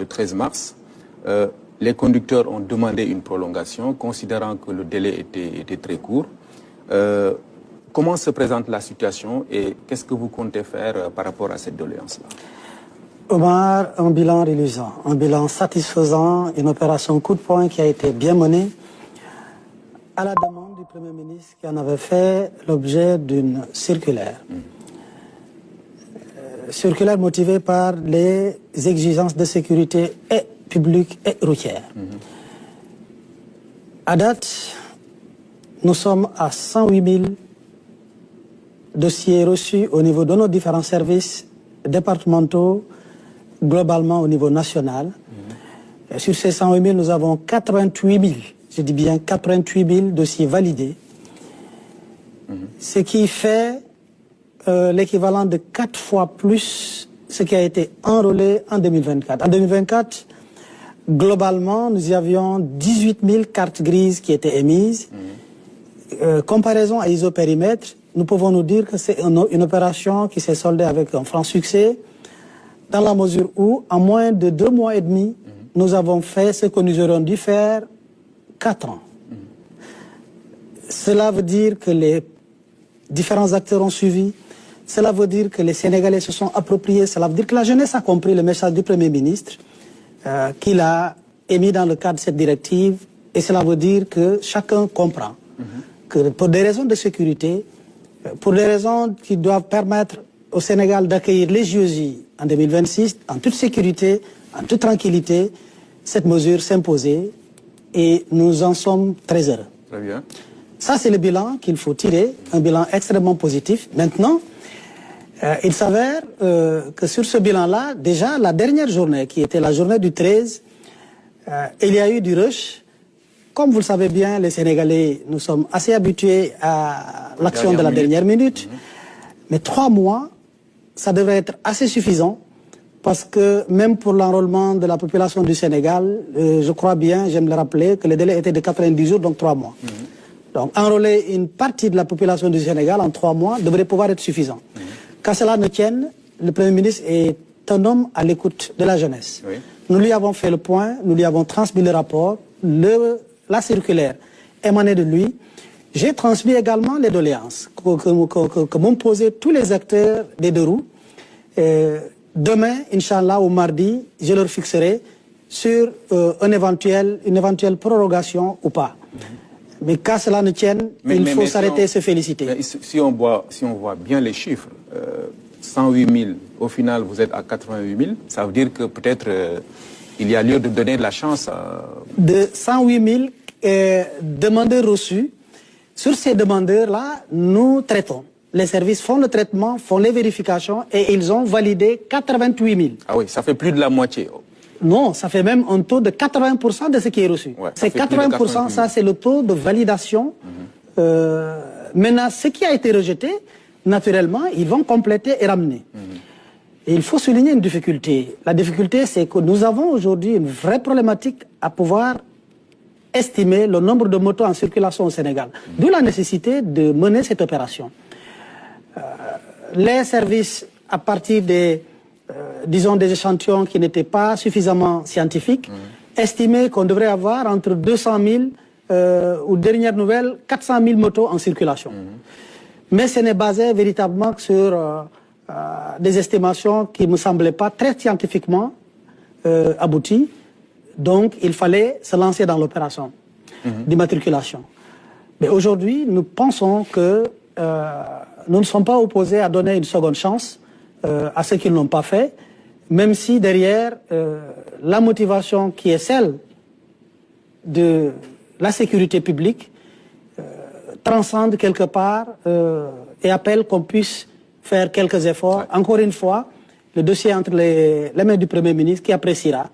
le 13 mars. Les conducteurs ont demandé une prolongation, considérant que le délai était très court. Comment se présente la situation et qu'est-ce que vous comptez faire par rapport à cette doléance-là? Omar, un bilan reluisant, un bilan satisfaisant, une opération coup de poing qui a été bien menée à la demande du Premier ministre qui en avait fait l'objet d'une circulaire. Circulaire motivée par les exigences de sécurité et publique et routière. À date, nous sommes à 108 000 dossiers reçus au niveau de nos différents services départementaux, globalement au niveau national. Et sur ces 108 000, nous avons 88 000, je dis bien 88 000 dossiers validés, ce qui fait l'équivalent de 4 fois plus ce qui a été enrôlé en 2024. En 2024, globalement, nous y avions 18 000 cartes grises qui étaient émises. Comparaison à isopérimètre, nous pouvons nous dire que c'est une opération qui s'est soldée avec un franc succès, dans la mesure où, en moins de 2 mois et demi, nous avons fait ce que nous aurions dû faire 4 ans. Cela veut dire que les différents acteurs ont suivi, cela veut dire que les Sénégalais se sont appropriés, cela veut dire que la jeunesse a compris le message du Premier ministre qu'il a émis dans le cadre de cette directive, et cela veut dire que chacun comprend que pour des raisons de sécurité, pour des raisons qui doivent permettre au Sénégal d'accueillir les JOJ en 2026, en toute sécurité, en toute tranquillité, cette mesure s'imposait et nous en sommes très heureux. Très bien. Ça, c'est le bilan qu'il faut tirer, un bilan extrêmement positif. Maintenant, il s'avère que sur ce bilan-là, déjà la dernière journée, qui était la journée du 13, il y a eu du rush. Comme vous le savez bien, les Sénégalais, nous sommes assez habitués à l'action de la dernière minute. Mais 3 mois, ça devrait être assez suffisant parce que même pour l'enrôlement de la population du Sénégal, je crois bien, j'aime le rappeler, que le délai était de 90 jours, donc 3 mois. Donc enrôler une partie de la population du Sénégal en 3 mois devrait pouvoir être suffisant. Qu'à cela ne tienne, le Premier ministre est un homme à l'écoute de la jeunesse. Oui. Nous lui avons fait le point, nous lui avons transmis le rapport, la circulaire émanée de lui. J'ai transmis également les doléances que m'ont posé tous les acteurs des deux roues. Demain, Inch'Allah, ou mardi, je leur fixerai sur une éventuelle prorogation ou pas. Mais qu'à cela ne tienne, il faut s'arrêter et se féliciter. Mais si on voit bien les chiffres, 108 000, au final vous êtes à 88 000, ça veut dire que peut-être il y a lieu de donner de la chance à... De 108 000 demandeurs reçus, sur ces demandeurs-là, nous traitons. Les services font le traitement, font les vérifications et ils ont validé 88 000. Ah oui, ça fait plus de la moitié. Non, ça fait même un taux de 80% de ce qui est reçu. Ouais, c'est 80%, ça c'est le taux de validation. Maintenant, ce qui a été rejeté, naturellement, ils vont compléter et ramener. Et il faut souligner une difficulté. La difficulté, c'est que nous avons aujourd'hui une vraie problématique à pouvoir estimer le nombre de motos en circulation au Sénégal. D'où la nécessité de mener cette opération. Les services, à partir des, disons, des échantillons qui n'étaient pas suffisamment scientifiques, estimaient qu'on devrait avoir entre 200 000, ou dernière nouvelle, 400 000 motos en circulation. Mais ce n'est basé véritablement que sur des estimations qui ne me semblaient pas très scientifiquement abouties. Donc, il fallait se lancer dans l'opération d'immatriculation. Mais aujourd'hui, nous pensons que nous ne sommes pas opposés à donner une seconde chance à ceux qui ne l'ont pas fait, même si derrière, la motivation qui est celle de la sécurité publique transcende quelque part et appelle qu'on puisse faire quelques efforts. Encore une fois, le dossier entre les mains du Premier ministre qui appréciera.